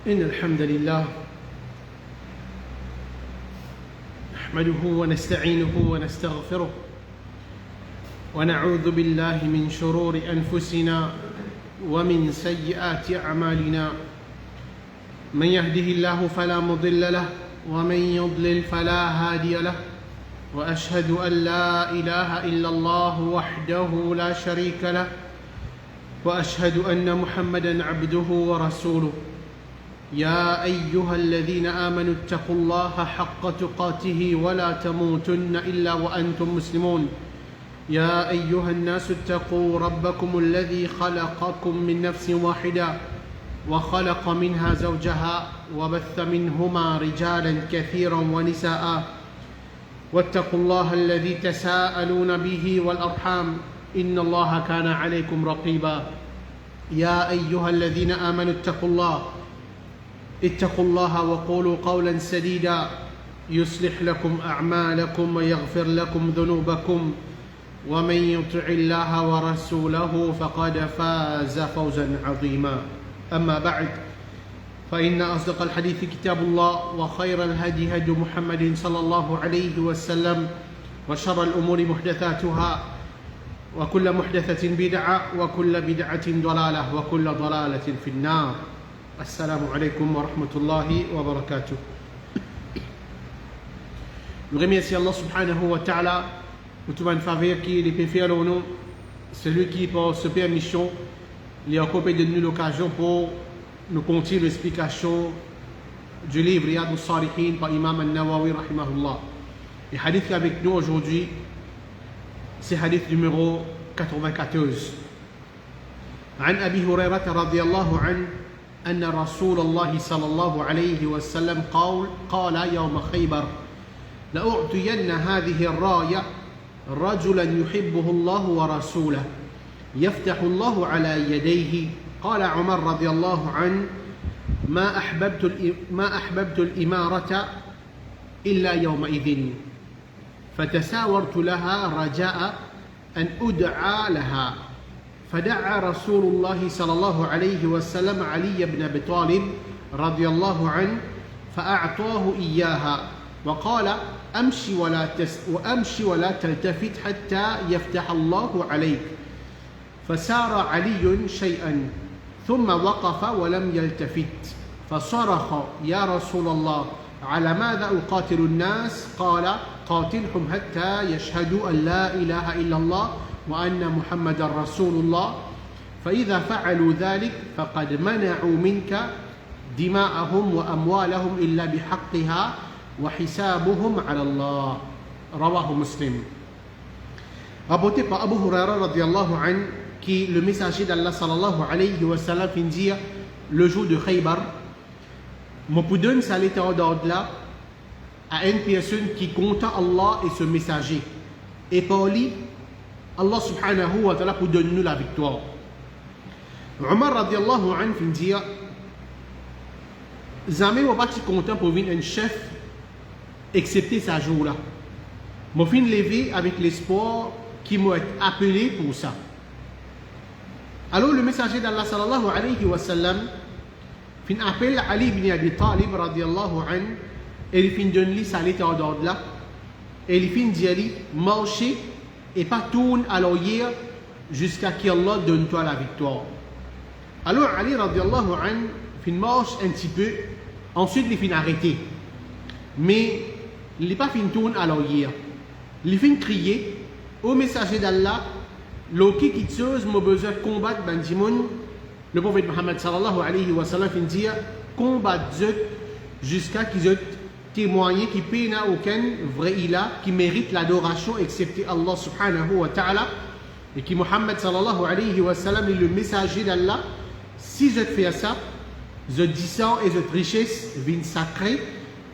إن الحمد لله نحمده ونستعينه ونستغفره ونعوذ بالله من شرور أنفسنا ومن سيئات أعمالنا. من يهده الله فلا مضل له ومن يضلل فلا هادي له، وأشهد أن لا إله إلا الله وحده لا شريك له، وأشهد أن محمدًا عبده ورسوله. يا أيها الذين آمنوا اتقوا الله حق تقاته ولا تموتن إلا وأنتم مسلمون. يا أيها الناس اتقوا ربكم الذي خلقكم من نفس واحدة وخلق منها زوجها وبث منهما رجالا كثيرا ونساء، واتقوا الله الذي تساءلون به والأرحام إن الله كان عليكم رقيبا. يا أيها الذين آمنوا اتقوا الله وقولوا قولا سديدا يصلح لكم أعمالكم ويغفر لكم ذنوبكم، ومن يطع الله ورسوله فقد فاز فوزا عظيما. أما بعد، فإن أصدق الحديث كتاب الله، وخير الهدي هدي محمد صلى الله عليه وسلم، وشر الأمور محدثاتها، وكل محدثة بدعة، وكل بدعة ضلالة، وكل ضلالة في النار. Assalamu alaikum wa rahmatullahi wa barakatuh. Nous remercions Allah subhanahu wa ta'ala pour tout le faveur qui est fait à nous, celui qui par sa permission il a occupé de nous l'occasion pour nous continuer l'explication du livre Riyad al-Salihin par Imam al-Nawawi rahimahullah. Le hadith avec nous aujourd'hui, c'est hadith numéro 94. عن أبي هريرة رضي الله عنه أن رسول الله صلى الله عليه وسلم قال يوم خيبر: لأعطين هذه الراية رجلا يحبه الله ورسوله يفتح الله على يديه. قال عمر رضي الله عنه: ما أحببت الإمارة إلا يومئذ، فتساورت لها رجاء أن أدعى لها، فدعا رسول الله صلى الله عليه وسلم علي بن أبي طالب رضي الله عنه فأعطاه إياها، وقال: أمشي ولا تلتفت حتى يفتح الله عليك. فسار علي شيئا ثم وقف ولم يلتفت، فصرخ: يا رسول الله، على ماذا أقاتل الناس؟ قال: قاتلهم حتى يشهدوا أن لا إله إلا الله وأن محمد رسول الله، فإذا فعلوا ذلك فقد منعوا منك دماءهم وأموالهم إلا بحقها وحسابهم على الله. رواه مسلم. Rapporté par Abu Huraira radiallahu anhu, qui le messager d'Allah sallallahu alayhi wa sallam fin dire le jour de Khaybar, me donne sa lettre d'ordre là à une personne qui compte Allah et ce messager, et par lui Allah subhanahu wa ta'ala pour donner nous la victoire. Omar radiallahu anhu fin dire: jamais on va pas content pour venir un chef excepté ce jour-là. Moi fin lever avec l'espoir qui m'a appelé pour ça. Alors le messager d'Allah sallallahu alayhi wa sallam fin appelle Ali ibn Abi Talib radiallahu anhu, et il fin donne lui sa lettre d'ordre là, et il fin dire lui marcher et pas tourne à l'arrière jusqu'à ce qu'Allah donne toi la victoire. Alors Ali radiallahu anhu fin marche un petit peu, ensuite il fin arrêter, mais il n'est pas fin tourne à l'arrière, il fin crier au messager d'Allah: l'oki qui chose m'a besoin de combattre bandimoun. Le prophète Muhammad sallallahu alayhi wa sallam fin dire: combattre jusqu'à qu'ils aient témoigné qu'il n'y a aucun vrai ilah qui mérite l'adoration excepté Allah subhanahu wa ta'ala, et qui Muhammad sallallahu alayhi wa sallam est le messager d'Allah. Si je fais ça, je descends et je richesse viennent sacrée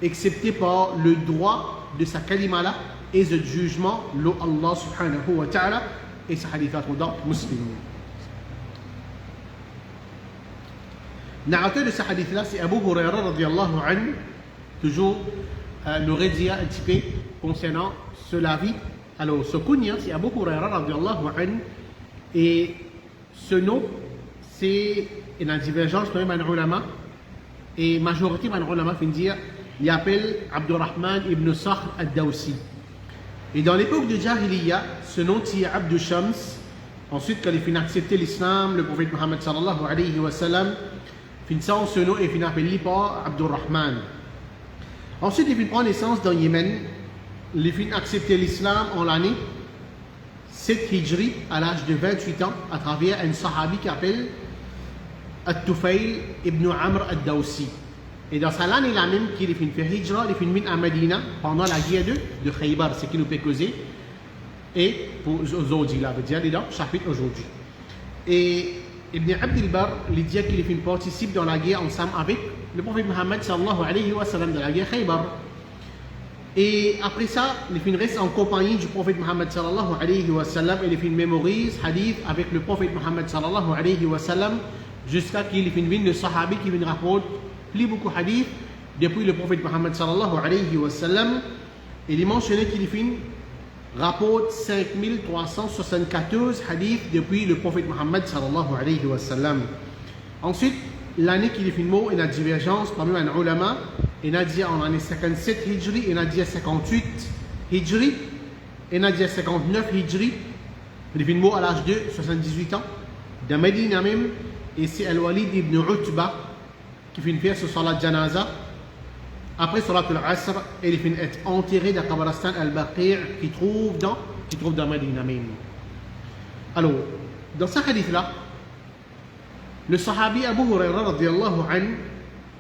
excepté par le droit de sa kalima là et le jugement de Allah subhanahu wa ta'ala. Et ce hadith dans Muslim. Narrateur de ce hadith là, c'est Abu Huraira radiallahu anhu. Toujours le rédia un petit peu concernant cela vie. Alors ce kunya c'est Abu Huraira radiallahu anhu, et ce nom c'est une divergence même un ulama Et majorité de ulama fin dire, il appelle Abdurrahman ibn Sakhr al-Dawsi. Et dans l'époque de Jahiliya, ce nom est Abdu Shams. Ensuite, quand il a accepté l'islam, le prophète Muhammad sallallahu alayhi wa sallam, fin ce nom et fin appelé par Abdurrahman. Ensuite, il prend naissance dans Yémen. Il fin accepté l'islam en l'année 7 Hijri à l'âge de 28 ans à travers un sahabi qui appelle At-Tufayl ibn Amr al-Dawsi. Et dans sa l'année là même qu'il fait Hijra, il fait à Medina pendant la guerre de Khaybar, ce qui nous peut causer. Et pour aujourd'hui, là, veut dire dans le chapitre aujourd'hui. Et Ibn Abd al-Barr, il dit qu'il participe dans la guerre ensemble avec le prophète Muhammad sallallahu alayhi wa sallam de la guerre Khaybar. Et après ça, il reste en compagnie du prophète Muhammad sallallahu alayhi wa sallam et il mémorise hadith avec le prophète Muhammad sallallahu alayhi wa sallam jusqu'à qu'il vienne le sahabi qui vient rapporter plus beaucoup de hadith depuis le prophète Muhammad sallallahu alayhi wa sallam. Et il mentionnait qu'il rapporte 5374 hadiths depuis le prophète Muhammad sallallahu alayhi wa sallam. Ensuite, l'année qu'il est mot, il y a une divergence parmi les ulama. Il y a dit en l'année 57 Hijri, il y a dit 58 Hijri, il y a dit 59 Hijri. Il est mot à l'âge de 78 ans, de Medina même. Et c'est Al-Walid ibn Utba qui fait faire ce salat janaza. Après Salat al-Asr, il finit être enterré dans Qabristan al-Baqi' qui trouve dans Medina même. Alors, dans ce hadith-là, le sahabi Abu Huraira radiyallahu anhu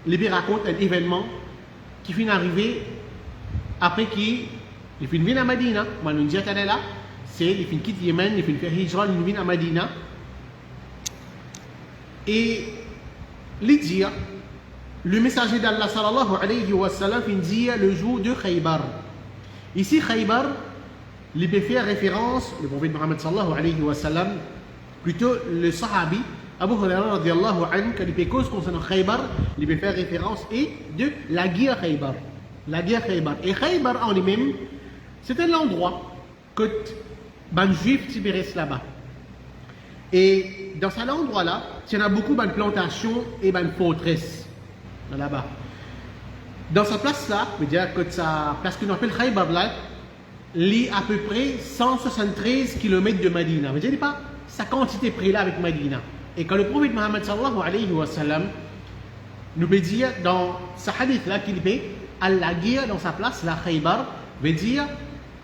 lui raconte un événement qui finit arrivé après qu'il finit venir à Medina. Nous disons là, c'est il finit quitter Yémen, il finit faire hijra, il vient à Medina. Et il dit, le messager d'Allah sallallahu alayhi wa sallam dit le jour de Khaybar. Ici, Khaybar, il peut faire référence, le prophète Muhammad sallallahu alayhi wa sallam, plutôt le sahabi, Abu Huraira radiallahu anhu, quand il peut cause concernant Khaybar, il peut faire référence et de la guerre Khaybar. La guerre Khaybar. Et Khaybar en lui-même, c'était l'endroit que les juifs tibérisent là-bas. Et dans cet endroit-là, il y a beaucoup de plantations et de forteresses. Là-bas. Dans cette place-là, je veux dire que sa place qu'on appelle Khaybar là, il à peu près 173 km de Medina. Je veux dire pas sa quantité près là avec Medina. Et quand le prophète Muhammad sallallahu alayhi wa sallam nous peut dire dans ce hadith là qu'il fait à la guerre dans sa place, la Khaybar, veut dire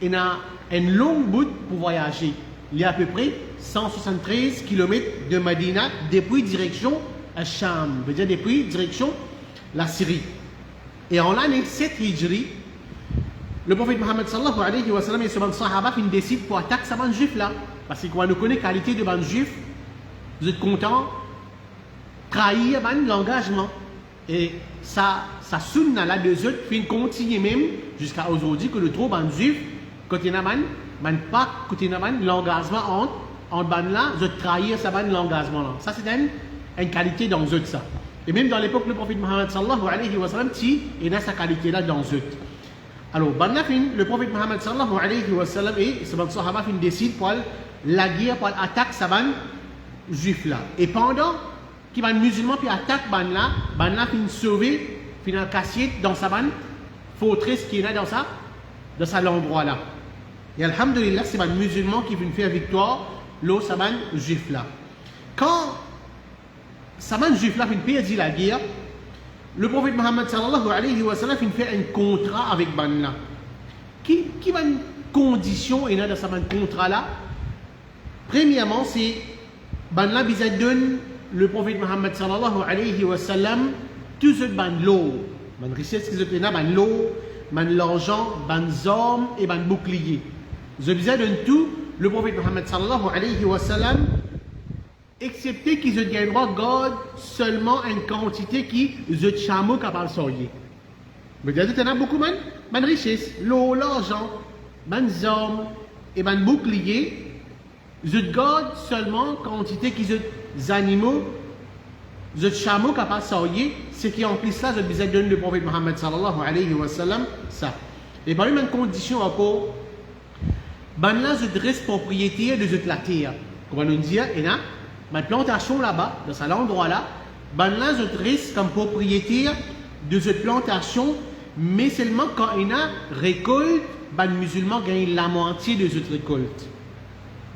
il a une longue bout pour voyager. Il y a à peu près 173 km de Medina depuis direction à Sham. Je veux dire depuis direction la Syrie. Et en l'année 7 Hijri, le prophète Muhammad sallallahu alayhi wa sallam et ses sahaba décident pour attaquer ces bande juifs là. Parce que quand on connaît la qualité de bande juifs, vous êtes content trahir l'engagement. Et ça sunna là de eux fin continue même jusqu'à aujourd'hui que le trop bande juifs, quand il y a pas quand il y a l'engagement entre bande là, je trahir ça l'engagement là. Ça c'est une qualité dans eux ça. Et même dans l'époque, le prophète Muhammad sallallahu alayhi wa sallam, il a sa qualité là dans eux. Alors, le prophète Muhammad sallallahu alayhi wa sallam et ses sahaba décident pour la guerre, pour l'attaque ces juifs là. Et pendant que les musulmans puis attaquent ban là sauvé, cassé dans sa forteresse qui est là dans cet endroit là. Et alhamdulillah, c'est les musulmans qui viennent faire victoire, l'eau ces juifs là. Quand Saman juif là fait perdre la guerre. Le prophète Muhammad sallallahu alayhi wa sallam fait un contrat avec Banna. Qui va une condition et dans ce contrat là? Premièrement, c'est Banna bisa donne le prophète Muhammad sallallahu alayhi wa sallam tout ce ban l'eau, ban richesse qu'ils ont ban l'eau, ban l'argent, ban armes et ban bouclier. Je bisa donne tout le prophète Muhammad sallallahu alayhi wa sallam. Excepté qu'ils ont le droit de garder seulement une quantité qui est chameau capable de sortir. Mais il y a beaucoup de richesses, l'eau, l'argent, les armes et les boucliers. Ils gardent seulement une quantité qui est animaux, les chameaux capables de sortir. Ce qui en plus ça, je disais donner le prophète Muhammad sallallahu alayhi wa sallam ça. Et par une condition encore, là, je reste propriétaire de la terre. Comme on nous dit, il y a ma plantation là-bas, dans cet endroit-là, ben là, je risque comme propriétaire de cette plantation, mais seulement quand il y a récolte, ben le musulman gagne la moitié de cette récolte.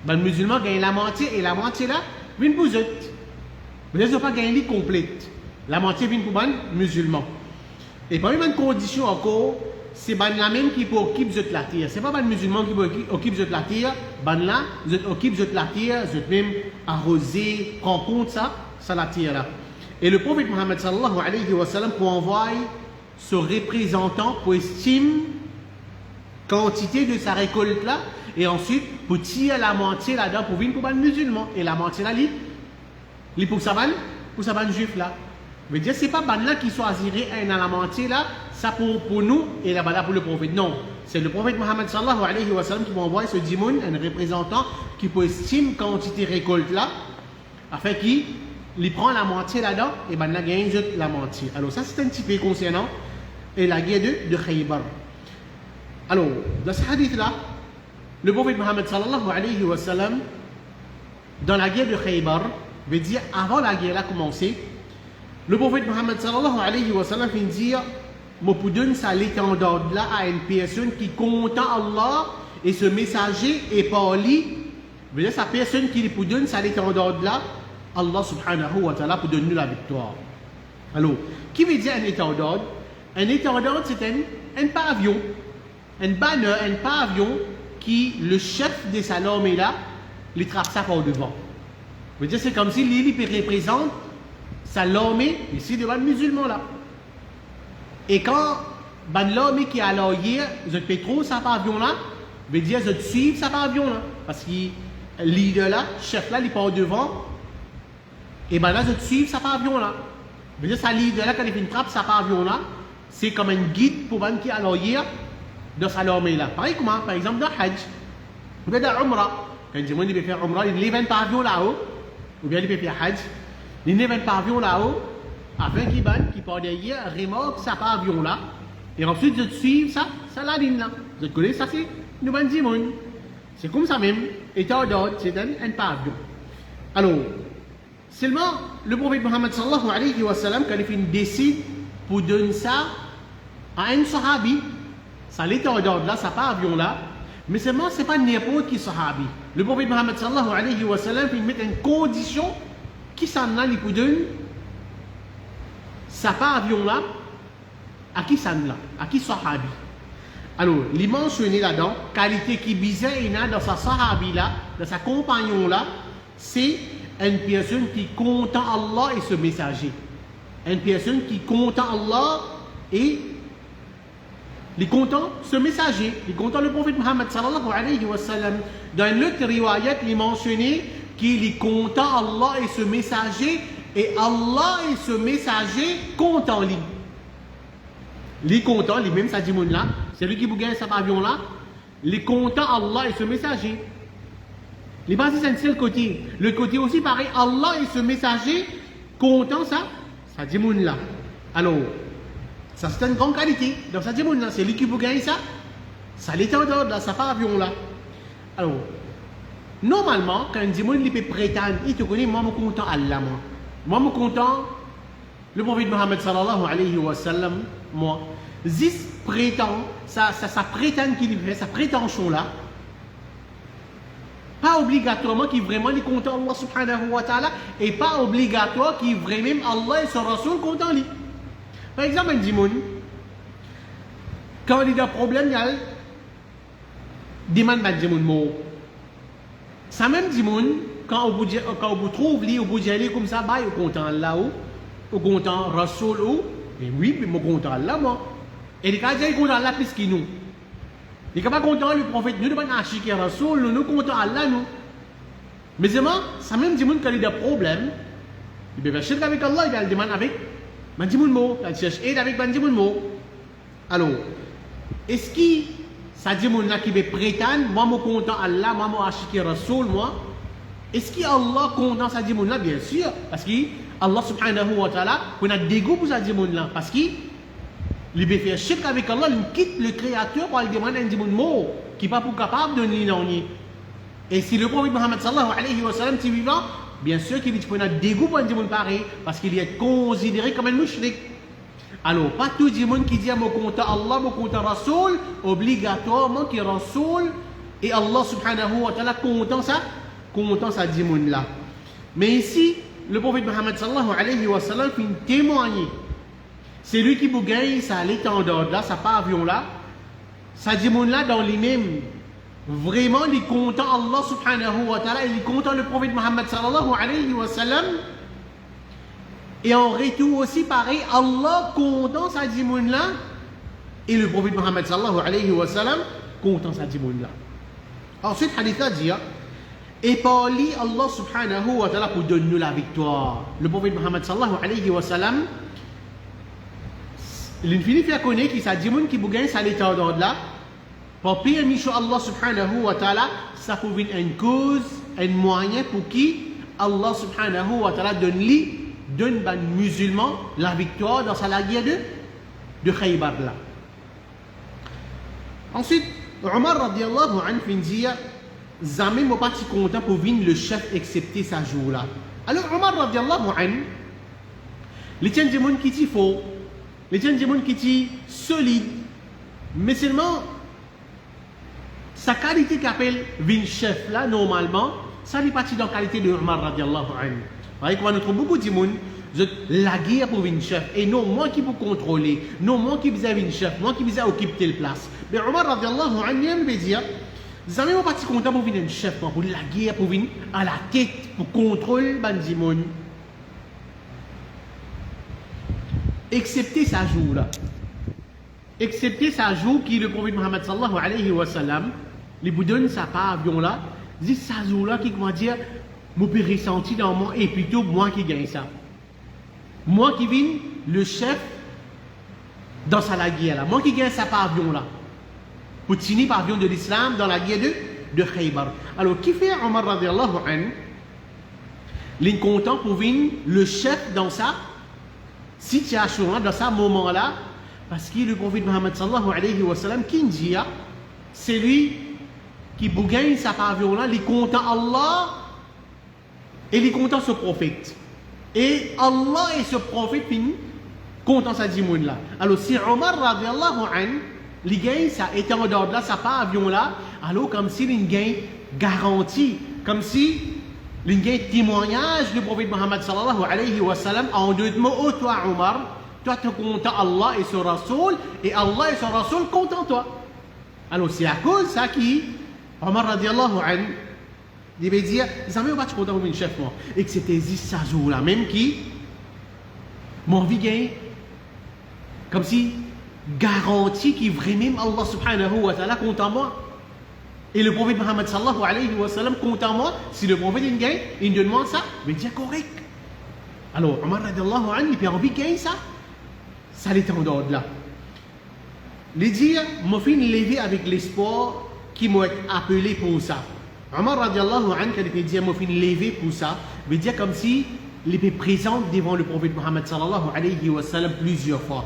Ben le musulman gagne la moitié, et la moitié là, vient pour eux. Mais ils n'ont pas gagné complète. La moitié vient pour ben musulman. Et parmi les conditions encore, c'est ben la même qui peut occuper de la terre. Ce n'est pas ben musulman qui peut occuper de la terre, ben là, vous occupez de la terre, vous êtes même arrosé, prend compte ça la terre là. Et le prophète Mohammed sallallahu alayhi wa sallam pour envoyer ce représentant pour estimer quantité de sa récolte là, et ensuite pour tirer la moitié là-dedans pour venir pour les musulmans. Et la moitié là, pour ça juif là. Je veux dire, ce n'est pas là qui choisirait un à la moitié là, ça pour nous et là pour le prophète. Non, c'est le prophète Mohammed sallallahu alayhi wa sallam qui va envoyer ce dimoun, un représentant qui peut estimer quantité récolte là, afin qu'il prend la moitié là-dedans et ben là gagne la moitié. Alors ça c'est un petit peu concernant et la guerre de Khaybar. Alors dans ce hadith là, le prophète Mohammed sallallahu alayhi wa sallam dans la guerre de Khaybar veut dire avant la guerre a commencé, le prophète Mohammed sallallahu alayhi wa sallam vient dire moi pour donner ça l'étendard là à une personne qui content Allah et ce messager est par lui, veut dire sa personne qui pour donner ça l'étendard là Allah subhanahu wa ta'ala pour donner la victoire. Alors, qui veut dire un étendard? Un étendard, c'est un pavillon, un banner, un pavillon qui, le chef de sa armée là, il trappe ça par devant. Veut dire, c'est comme si lui représente sa armée ici devant le musulman là. Et quand l'armée qui est à l'arrière, je peux trop ça pavillon là, veut dire, je suivre ça pavillon là. Parce que le leader là, chef là, il part devant. Et bien là, je suis ça pavillon là. Je veux dire, ça leader là, quand il fait une trappe, ça pavillon là, c'est comme un guide pour les qui est à l'arrière de sa armée là. Pareil comment, par exemple, dans le Hajj, ou bien dans l'Umrah, quand il peut faire Umrah, il lève un pavillon là-haut, ou bien il peut faire Hajj, il lève un pavillon là-haut, afin qu'il part derrière, remorque sa pavillon là, et ensuite je suis ça la ligne là. Vous connaissez ça, c'est nous bandimons. C'est comme ça même, état d'ordre, c'est un pavillon. Alors, seulement, le prophète Mohammed sallallahu alayhi wa sallam, quand il décide pour donner ça à un sahabi, ça l'état d'ordre là, ça pavillon là, mais seulement, ce n'est pas n'importe qui sahabi. Le prophète Mohammed sallallahu alayhi wa sallam, il met une condition qui s'en a, il peut donner ça pavillon là, à qui s'en là, à qui sahabi. Alors, il mentionné là-dedans, qualité qui bizarre il a dans sa sahabi là, dans sa compagnon là, c'est une personne qui compte Allah et ce messager. Une personne qui compte Allah et les content ce messager. Les content le prophète Mohammed sallallahu alayhi wa sallam. Dans l'autre riwayat, il est mentionné qu'il est content Allah et ce messager et Allah et ce messager content lui. Les contents, les mêmes sadimoun là, c'est lui qui vous gagne cet avion là, les contents Allah et ce messager. Les bases c'est un seul côté. Le côté aussi pareil, Allah et ce messager content ça sadimoun là. Alors, ça c'est une grande qualité. Donc sadimoun là, c'est lui qui vous gagne ça. Ça l'étendard là, ça pas avion là. Alors, normalement, quand un dimoun il peut prétendre, il te connaît, moi je suis content Allah moi. Moi je suis content le prophète Mohammed sallallahu alayhi wa sallam, moi. Zis prétend, ça prétend qu'il fait, sa prétention là, pas obligatoirement qu'il vraiment est content Allah subhanahu wa ta'ala, et pas obligatoire qu'il vraiment Allah et son Rasoul content lui. Par exemple, un dimoun, quand il y a un problème, il y a demande un dimoun mort. Ça même dimoun, quand on vous trouve lui, on vous dit comme ça, bah, il est content Allah ou content Rasoul ou, et oui, mais je suis content Allah moi. Et les cas ils sont contents Allah plus que nous. Les cas pas contents le prophète, nous ne sommes pas achiqués Rasoul, nous sommes contents Allah nous. Mais ça même dit quand il y a des problèmes, il peut chercher avec Allah, il va le demander avec Bandimoun Mo, il cherche aide avec Bandimoun Mo. Alors, est-ce que ça dit là qui veut prétendre, moi je suis content Allah, moi je suis achiqué Rasoul, moi, est-ce que Allah content ça dit là? Bien sûr, parce que Allah subhanahu wa ta'ala, on a dégoût pour ça dit là, parce que il veut faire shirk avec Allah, il quitte le créateur pour aller demander un dimoun mort qui n'est pas capable de donner. Et si le prophète Mohammed sallallahu alayhi wa sallam est vivant, bien sûr qu'il faut un dégoût pour un monde pareil, parce qu'il est considéré comme un mouchrik. Alors, pas tout le monde qui dit mon compte Allah, mon compte Rasoul, obligatoirement qu'il Rasoul et Allah subhanahu wa ta'ala content ça dit monde là. Mais ici, le prophète Mohammed sallallahu alayhi wa sallam fait témoigner. C'est lui qui vous gagne ça l'étendard là, ça pavillon là, ça dit monde là dans lui-même. Vraiment, il est content Allah subhanahu wa ta'ala, il est content le prophète Mohammed sallallahu alayhi wa sallam. Et en retour aussi, pareil, Allah content sa dimoun là. Et le prophète Mohammed sallallahu alayhi wa sallam content sa dimoun là. Ensuite, hadith a dit, et par lui, Allah subhanahu wa ta'ala pour donner nous la victoire. Le prophète Mohammed sallallahu alayhi wa sallam, l'infini fait connaître qu'il sa dimoun qui bougagne sa l'état d'ordre là. Pour payer Michou Allah subhanahu wa ta'ala, ça peut venir une cause, un moyen pour qui Allah subhanahu wa ta'ala donne ban musulman la victoire dans sa guerre de Khaybar là. Ensuite, Omar radiallahu anhu fin dit, jamais moi pas si content pour venir le chef accepter sa jour là. Alors Omar radiallahu anhu, les tiens du monde qui est faux, les tiens du monde qui est solide, mais seulement sa qualité qu'appelle vin chef là, normalement, ça n'est pas dans la qualité de Omar radiallahu anhu. Vous voyez qu'on trouve beaucoup de monde, la guerre pour vin chef, et non moi qui peux contrôler, non moi qui vous vin chef, moi qui vous occuper telle place. Mais Omar radiallahu anhu, il veut dire, vous n'avez pas si content pour venir un chef, pour la guerre, pour venir à la tête, pour contrôler le monde. Excepté sa jour là. Excepté sa jour qui le prophète Mohammed sallallahu alayhi wa sallam, les vous donne sa part avion là, dit sa jour là qui comment dire, me peut ressentir dans moi et plutôt moi qui gagne ça. Moi qui viens le chef dans sa guerre là, moi qui gagne sa part avion là, pour tenir par avion de l'islam dans la guerre de Khaybar. Alors qui fait Omar radiallahu anhu, l'incontent pour venir le chef dans sa situation dans ce moment là, parce que le prophète Mohammed sallallahu alayhi wa sallam qui dit, c'est lui qui gagne sa pavillon là, il est content Allah et il est content ce prophète. Et Allah et ce prophète content sa dimoun là. Alors si Omar radiallahu anhu, il gagne sa étendard là, sa pavillon là, alors comme s'il gagne garantie, comme si il gagne témoignage du prophète Mohammed sallallahu alayhi wa sallam en deux mots, oh toi Omar, toi tu es content Allah et son Rasoul, et Allah et son Rasoul content toi. Alors c'est à cause ça qui Omar radiallahu anhu, il veut dire, jamais on va te content comme une chef moi. Et que c'était juste ça jour là, même qui, mon vie gagne, comme si, garantie qui vraiment Allah subhanahu wa ta'ala content moi. Et le prophète Mohammed sallallahu alayhi wa sallam content moi, si le prophète il gagne, il demande ça, mais dire correct. Alors Omar radiallahu anhu, il a envie de gagner ça. Ça l'était en dehors de là. Les dire, m'a fait lever avec l'espoir qui m'a appelé pour ça. Omar radiallahu anhu, quand il dit, m'a fait lever pour ça, veut dire comme si il était présent devant le prophète Mohammed sallallahu alayhi wa sallam plusieurs fois.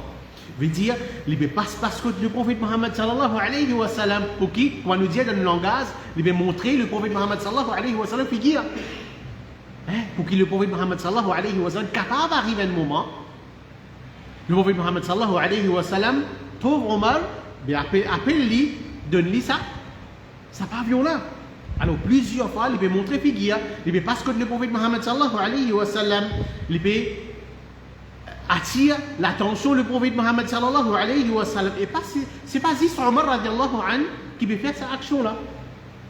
Veut dire, il ne passe pas contre le prophète Mohammed sallallahu alayhi wa sallam, pour qui, on va nous dire dans le langage, il veut montrer le prophète Mohammed sallallahu alayhi wa sallam figure. Pour que le prophète Mohammed sallallahu alayhi wa sallam capable d'arriver à un moment, le prophète Mohammed sallallahu alayhi wa sallam trouve Omar, appelle-lui, donne-lui ça pavillon là. Alors plusieurs fois, il peut montrer figure, il peut passer contre le prophète Mohammed sallallahu alayhi wa sallam, il peut attirer l'attention du prophète Mohammed sallallahu alayhi wa sallam. Et c'est pas juste Omar radiallahu anhu qui peut faire cette action là.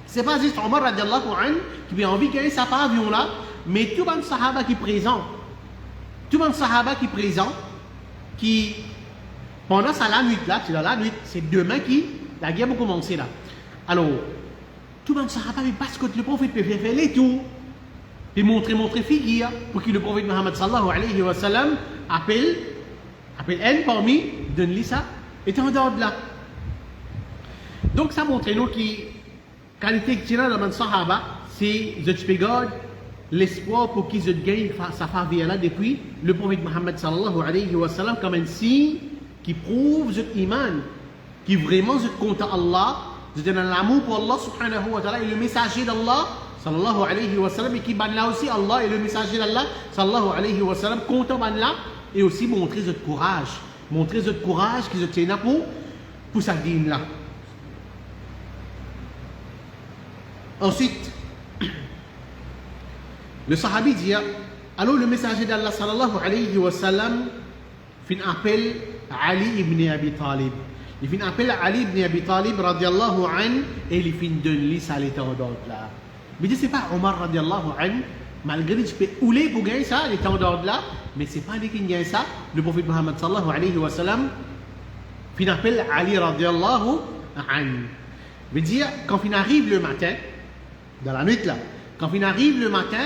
C'est pas juste Omar radiallahu anhu qui peut envie de gagner sa pavillon là, mais tout le monde sahaba qui est présent, qui pendant ça la nuit là, c'est dans la nuit, c'est demain qui la guerre va commencer là. Alors tout le monde sahaba parce que le prophète peut faire les tours, et montrer figure pour que le prophète Mohammed sallallahu alayhi wa sallam appelle un parmi, donne-lui ça, et en dehors de là. Donc ça montre nous qui qualité que tu as dans le sahaba, c'est je te garde l'espoir pour qu'ils gagnent sa faveur là depuis le prophète Mohammed sallallahu alayhi wa sallam comme un signe qui prouve votre iman, qui vraiment vous compte Allah, vous êtes dans l'amour pour Allah subhanahu wa ta'ala et le messager d'Allah sallallahu alayhi wa sallam, et qui ban là aussi Allah et le messager d'Allah, sallallahu alayhi wa sallam, content ban là, et aussi montrer votre courage. Montrer votre courage qu'ils obtiennent là pour sa dîne là. Ensuite, le sahabi dit, alors le messager d'Allah, sallallahu alayhi wa sallam, fait un appel à Ali ibn Abi Talib. Il fait un appel à Ali ibn Abi Talib, radiallahu anhu, et il fait une donne ça à l'état d'ordre là. Mais c'est pas Omar, radiallahu anhu, malgré que je peux ouler pour gagner ça, l'état d'ordre là, mais c'est pas lui qui gagne ça. Le prophète Muhammad, sallallahu alayhi wa sallam, fait un appel à Ali, radiallahu anhu. Veut dire, quand il arrive le matin, dans la nuit là, quand il arrive le matin,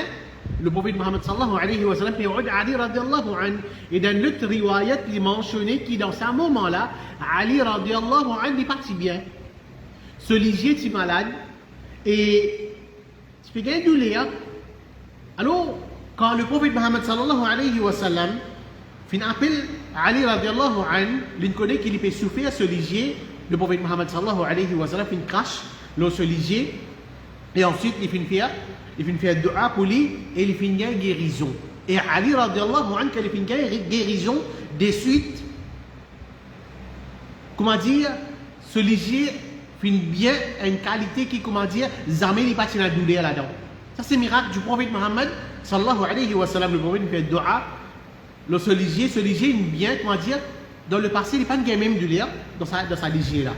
le prophète Muhammad sallallahu alayhi wa sallam fait Ali radiallahu anhu. Et dans notre riwayat, il mentionné que dans ce moment-là, Ali radiallahu anhu est parti bien. Ce ligier est malade et tu fais gagner douleur. Alors, quand le prophète Muhammad sallallahu alayhi wa sallam fait un appel à Ali radiallahu anhu, il connaît qu'il peut souffrir ce ligier. Le prophète Muhammad sallallahu alayhi wa sallam fait une crache dans ce ligier et ensuite il fait une dua pour lui et il fait une guérison. Et Ali radiallahu anhu, quand il fait une guérison, de suite, comment dire, ce ligier fait bien une qualité qui, comment dire, jamais il pas de la douleur là-dedans. Ça c'est le miracle du prophète Muhammad sallallahu alayhi wa sallam. Le prophète fait dua, ce ligier bien, comment dire, dans le passé il n'y a pas de même douleur dans sa ligier là.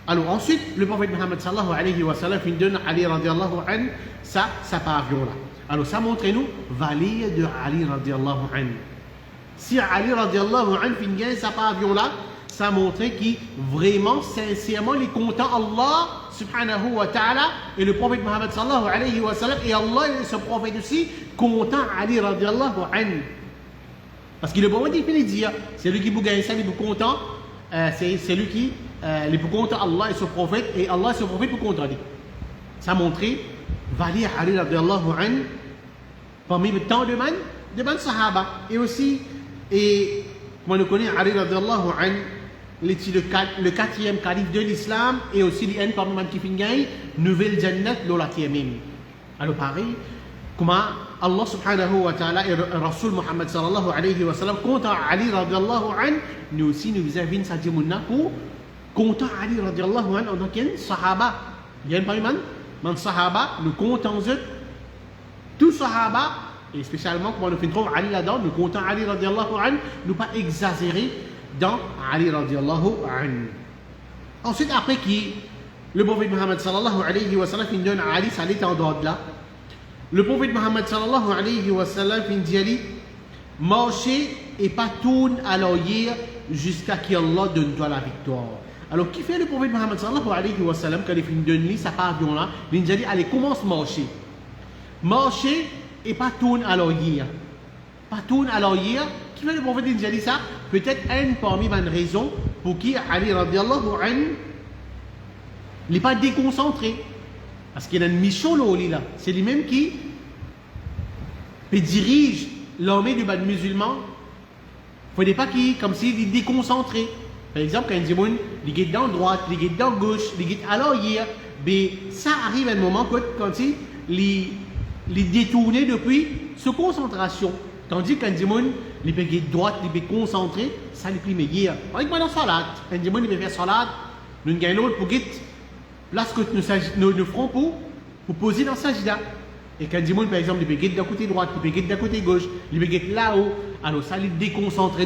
Alors ensuite, le prophète Muhammad sallallahu alayhi wa sallam donne à Ali radiallahu anhu sa pavillon là. Alors ça montre nous valeur de Ali radiallahu anhu. Si Ali radiallahu anhu gagne sa pavillon là, ça montre qu'il vraiment sincèrement il est content Allah subhanahu wa ta'ala et le prophète Muhammad sallallahu alayhi wa sallam et Allah et ce prophète aussi content Ali radiallahu anhu. Parce que le prophète il peut dire, c'est lui qui vous gagne ça, il est content, c'est lui qui les plus content Allah et son prophète, et Allah et son prophète pour contredire. Ça a montré valeur Ali radiallahu anhu parmi tant de man sahaba. Et aussi, et moi nous connaissons Ali radiallahu anhu, le quatrième calife de l'islam, et aussi les parmi man qui finit nouvelle jannat la même. Alors pareil, comment Allah subhanahu wa ta'ala et Rasul Muhammad sallallahu alayhi wa sallam content Ali radiallahu anhu, nous aussi nous invitons sa dimouna pour content Ali radiallahu anhu en tant que sahaba. Il y a un sahaba, nous comptons tous sahaba, et spécialement quand nous faisons Ali là-dedans, nous comptons Ali radiallahu anhu, nous pas exagérer dans Ali radiallahu anhu. Ensuite, après qui, le prophète Muhammad sallallahu alayhi wa sallam donne à Ali, ça l'état d'ordre là. Le prophète Muhammad sallallahu alayhi wa sallam dit Ali, marchez et pas tourne à l'oeil jusqu'à ce qu'Allah donne-toi la victoire. Alors, qui fait le prophète Muhammad sallallahu alayhi wa sallam quand il finit de donner sa pavillon là, il dit allez, commence à marcher. Marcher et pas tourne à l'oeil. Pas tourne à l'oeil. Qui fait le prophète il dit ça? Peut-être une parmi les raisons pour qui Ali radiallahu anhu n'est pas déconcentré. Parce qu'il y a une mission là. C'est lui-même qui dirige l'armée des musulmans. Il ne faut pas qu'il comme s'il est déconcentré. Par exemple, quand il est dans droite, il est dans gauche, il est à l'arrière, mais ça arrive à un moment quand il est détourné depuis sa concentration. Tandis qu'un démon, il est droite, il est concentré, ça lui plaît meilleur. Par exemple, dans la salade, un démon, il peut faire salade, nous gagnons l'autre pour guider place que nous ferons pour poser dans sajda. Et quand démon, par exemple, il peut guider d'un côté droite, il peut guider d'un côté gauche, il peut guider là-haut, alors ça lui déconcentre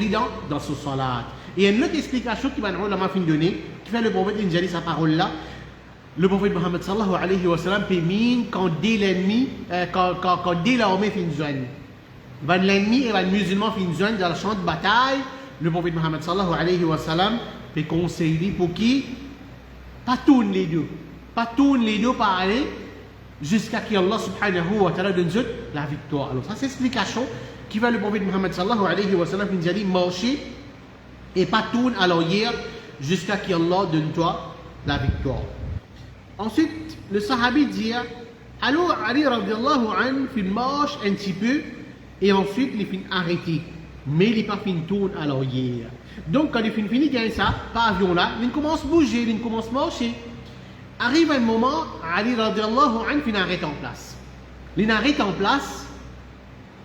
dans ce salade. Et il y a une autre explication qui va nous donner, qui fait le prophète Injali sa parole là. Le prophète Muhammad sallallahu alayhi wa sallam peut mine quand dès l'ennemi, quand dès l'armée fait une zone. Quand l'ennemi et le musulman fait une zone dans le champ de bataille, le prophète Muhammad sallallahu alayhi wa sallam peut conseiller pour qui pas tourner les deux. Pas tourner les deux par aller jusqu'à ce qu'Allah subhanahu wa ta'ala donne la victoire. Alors ça c'est l'explication qui va le prophète Muhammad sallallahu alayhi wa sallam Injali marcher et pas tourne à l'arrière jusqu'à ce qu'Allah donne toi la victoire. Ensuite, le sahabi dit, alors Ali radiallahu anhu fait marche un petit peu et ensuite il fait arrêter. Mais il n'est pas fait tourne à l'arrière. Donc quand il finit gagner ça, pavillon là, il commence à bouger, il commence à marcher. Arrive un moment, Ali radiallahu anhu fait arrêter en place. il arrête en place,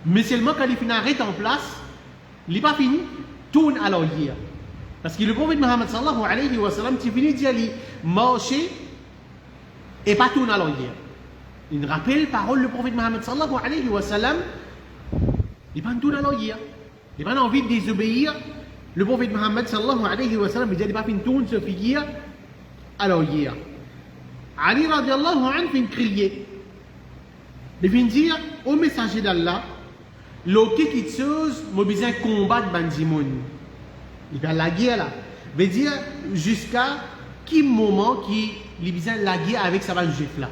mais seulement quand il arrête en place, il n'est pas fini, tourne à l'orgueil. Parce que le prophète Mohammed sallallahu alayhi wa sallam, tu finis d'y marcher et pas tourne à l'orgueil. Il rappelle parole le prophète Mohammed sallallahu alayhi wa sallam, il pas tourne à l'orgueil. Il n'a pas envie de désobéir. Le prophète Mohammed sallallahu alayhi wa sallam, il n'a pas fini tourne se figure à l'orgueil. Ali radiallahu anhu fait crier. Il vient dire au messager d'Allah, l'autre qui chose, m'a besoin de combattre Bandimoun. Il va la guerre là. Il veut dire jusqu'à quel moment il a besoin de la guerre avec sa bande juif là.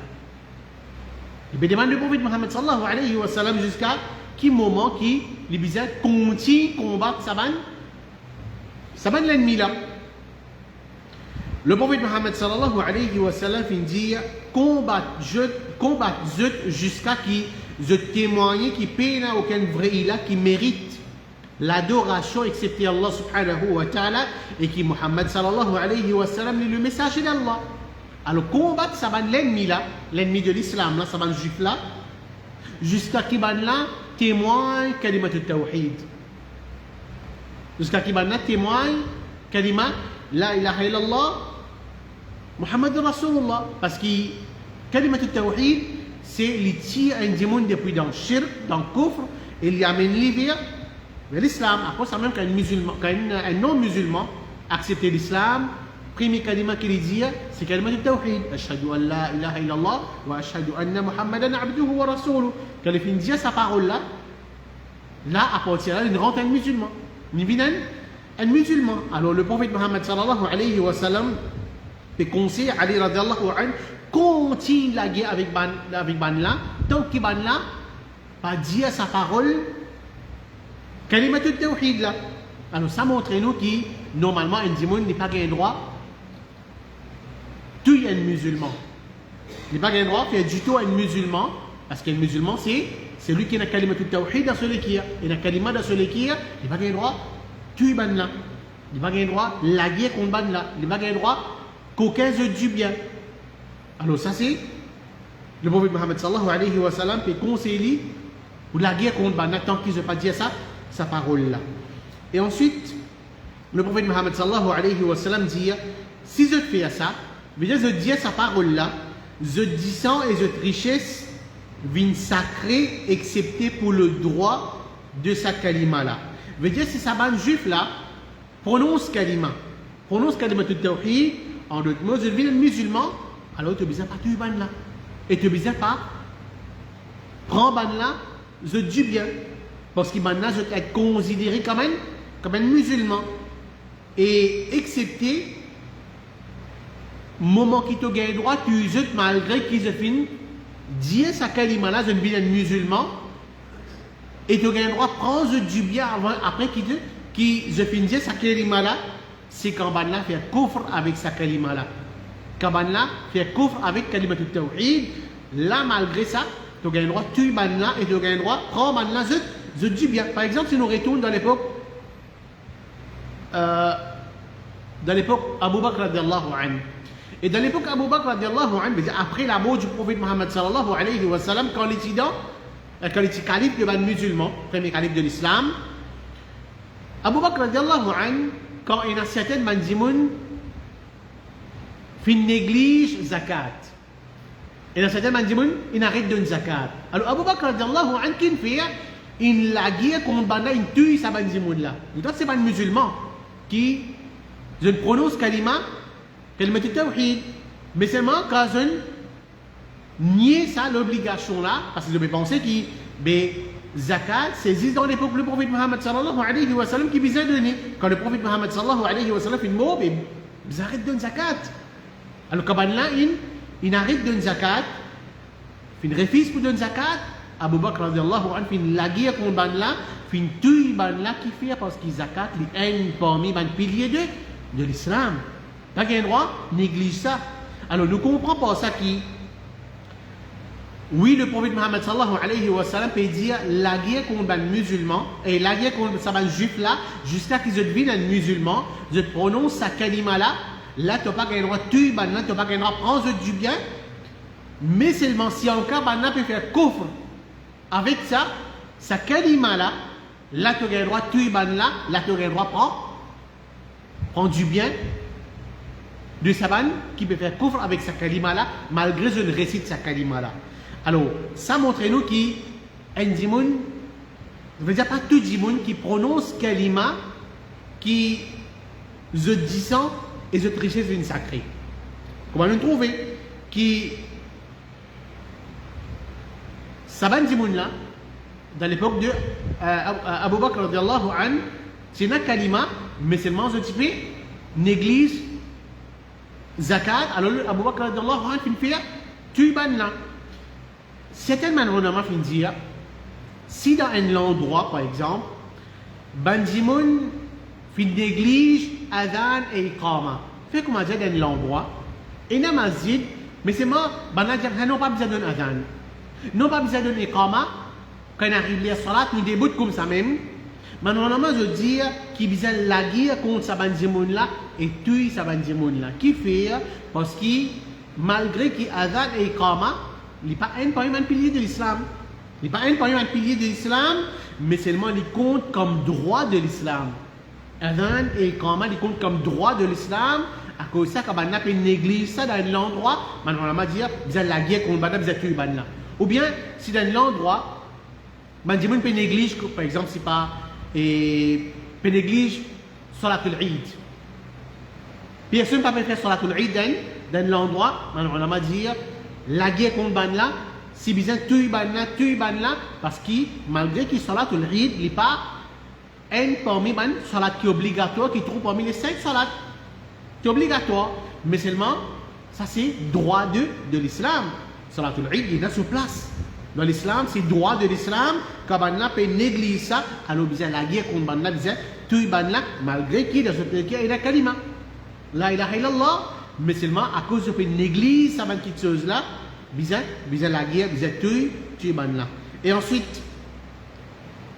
Il demande le prophète Mohammed sallallahu alayhi wa sallam jusqu'à quel moment il a besoin de continuer à combattre sa bande l'ennemi là. Le prophète Mohammed sallallahu alayhi wa sallam dit combattre jusqu'à qui je témoigne qui paie aucun vrai ilah qui mérite l'adoration excepté Allah subhanahu wa ta'ala et qui Muhammad sallallahu alayhi wa sallam est le messager d'Allah. Alors combattre ça va l'ennemi là, l'ennemi de l'islam là, ça va le juif là, jusqu'à qui va là témoigne kalimat al-tawhid. Jusqu'à qui va là témoigne kalimat la ilaha illallah Muhammad Rasulullah. Parce que kalimat al-tawhid c'est les tirs un démon depuis dans le shirk, dans le kufr, et il amène les vers l'islam. Après ça même qu'un non-musulman accepte l'islam, premier kalima qu'il dit, c'est kalima du tawhid. Ashhadu an la ilaha illallah wa ashhadu anna Muhammadan abduhu wa rasuluh. Quand il finit de dire sa parole là, à partir de là, il rentre un musulman. Il vient un musulman. Alors le prophète Muhammad sallallahu alayhi wa sallam fait conseiller à Ali radiallahu anhu continue la guerre avec ban là, tant qu'il ban là, pas dire sa parole, kalimat al-tawhid là. Alors ça montre nous que normalement un démon n'est pas gain droit tuer un musulman. Il n'est pas gain droit faire du tout un musulman, parce qu'un musulman c'est lui qui a kalimat al-tawhid dans celui qui a, et la kalimat dans celui qui a, il n'est pas gain droit tuer ban là. Il n'est pas gain droit la guerre contre ban là. Il n'est pas gain droit qu'aucun se du bien. Alors ça c'est le prophète Mohammed sallallahu alayhi wa sallam peut conseiller pour la guerre contre Banna tant qu'il ne pas dire ça, sa parole là. Et ensuite, le prophète Mohammed sallallahu alayhi wa sallam dit, si je fais ça, je dis sa parole là, je descends et je richesse viennent sacrée excepté pour le droit de sa kalima là. Veut dire si sa bande juif là prononce kalima tout tawhid, en d'autres mots, je deviens musulman. Alors tu ne besoin pas tuer ban là. Et tu ne besoin pas prendre ban là, je dis bien. Parce que ban là, je dois être considéré comme un musulman. Et excepté, moment qui te gagne droit, tu jettes malgré qu'ils se finissent, dire sa kalima là, je deviens un musulman. Et tu gagnes droit, prends je dis bien après qui je finis dire sa kalima là, c'est quand ban là fait kufr avec sa kalima là. Kabanla fait couvre avec kalimat al-tawhid. Là, malgré ça, tu as le droit de tuer Banla et tu as le droit de prendre Banla. Je dis bien. Par exemple, si nous retournons dans l'époque Abu Bakr radiallahu anhu. Et dans l'époque Abu Bakr radiallahu anhu, après la mort du prophète Muhammad sallallahu alayhi wa sallam, quand il était calife de ban musulman, premier calife de l'islam, Abu Bakr radiallahu anhu, quand il y a certaines mandimoun, il néglige zakat. Et dans certains mandimoun, il arrête de zakat. Alors Abu Bakr radiallahu anhu, qu'il fait, il la guerre contre Banda, il tue sa mandimoun là. Donc c'est pas un musulman qui, je ne prononce kalima tawhid. Mais seulement quand je nie ça l'obligation là, parce que je vais penser que zakat, c'est dans l'époque le prophète Muhammad sallallahu alayhi wa sallam qui visait donner. Quand le prophète Muhammad sallallahu alayhi wa sallam fait une mot, ils arrêtent de zakat. Alors quand là, il arrête de zakat, il refuse pour donner zakat, Abu Bakr radiallahu anhu, il la guerre contre Banla, il tue Banla qui fait parce qu'il zakat, il est parmi les piliers de l'islam. Pas qu'un droit, néglige ça. Alors nous ne comprenons pas ça qui. Oui, le prophète Muhammad sallallahu alayhi wa sallam peut dire la guerre contre les musulmans et la guerre contre les juifs là, jusqu'à qu'ils deviennent un musulman, je prononce sa kalima là. Là, tu n'as pas le droit de tuer, tu n'as pas le droit de prendre du bien. Mais seulement si en cas, tu peut faire coffre avec ça, sa kalima là, là tu aurais droit tuiban là tu aurais droit prendre du bien de Saban qui peut faire couvre avec sa kalima là, malgré je ne récite sa kalima là. Alors, ça montre-nous qu'il y a un dimoun, je veux dire pas tout dimoun qui prononce kalima qui je disant et je trichais une sacrée. Comment nous trouver qui Saban dimoun là, dans l'époque de Abu Bakr radiallahu anhu, c'est une kalima, mais seulement je type néglige zakat. Alors Abu Bakr radiallahu anhu fait tuiban là. Certains ulama fin dire, si dans un endroit par exemple, bandimoun fin néglige adhan et iqama, fait comme dire dans l'endroit, et dans masjid, mais c'est moi, non pas besoin d'un adhan, non pas besoin d'un iqama, quand on arrive à la salat, nous débutons comme ça même. Mais normalement, je dis qu'il y a la guerre contre ce bandimoun là et tuer ce bandimoun là. Qui fait parce que malgré qu'il y a adhan et iqama, il n'est pas un pilier de l'islam. Il n'est pas un pilier de l'islam, mais seulement il compte comme droit de l'islam. Adhan et iqama, il compte comme droit de l'islam. À cause de ça, quand on a une néglige ça dans l'endroit, normalement, dire qu'il y a la guerre contre le bandimoun là. Ou bien, si dans l'endroit, bandimoun peut négliger, par exemple, si pas peut négliger Salatul Eid. Personne ne peut faire Salatul Eid dans l'endroit, on va dire la guerre contre ban là, si besoin tuer ban là, parce que malgré que Salatul Eid n'est pas un parmi ban salat qui est obligatoire, qui trouve parmi les 5 salats, qui est obligatoire, mais seulement ça c'est droit de l'islam. Salatul Eid il est sur place. Dans l'islam, c'est droit de l'islam, quand on peut négliger ça, alors bien la guerre contre Banna, tout Banna, malgré qu'il y a dans ce pays, il y a kalima. La ilaha illallah, mais seulement à cause de négliger ça, cette chose-là, bien la guerre, bien tout Banna. Et ensuite,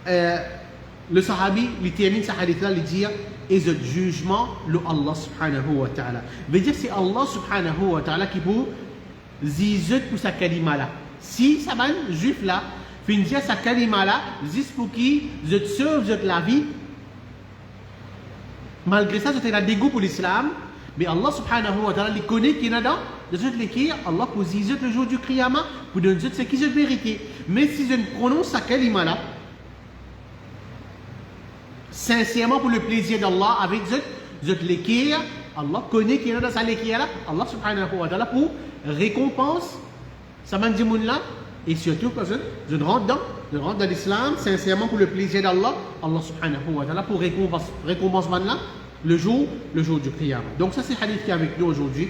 le sahabi, il termine ce hadith-là, il dit, et ce jugement, le Allah subhanahu wa ta'ala. Veut dire, c'est Allah subhanahu wa ta'ala qui peut zizut pour sa kalima-là. Si ça va juif là, finir sa kalima là, juste pour qui je te sauve la vie, malgré ça, je te dégoût pour l'islam, mais Allah subhanahu wa ta'ala, il connaît qu'il y en a dans, de ce qui Allah pour dire le jour du Qiyamah, pour donner ce qui je vérité. Mais si je ne prononce sa kalima là, sincèrement pour le plaisir d'Allah, avec je l'écrire, Allah connaît qu'il y en a dans sa l'écrire là, Allah subhanahu wa ta'ala pour récompense. Ça m'a dit là, et surtout que je rentre dans l'islam sincèrement pour le plaisir d'Allah, Allah subhanahu wa ta'ala pour récompense là, le jour du Qiyamah. Donc ça c'est le hadith qui est avec nous aujourd'hui,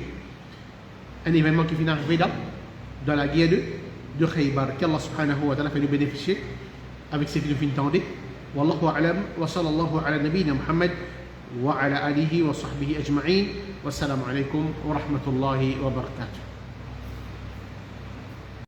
un événement qui vient d'arriver dans la guerre de Khaybar, qu'Allah subhanahu wa ta'ala fait nous bénéficier avec ce que nous entendons. Wallahu a'lam wa sallallahu ala nabiyyina Muhammad wa ala alihi wa sahbihi ajma'in. Wassalamu alaikum wa rahmatullahi wa barakatuh.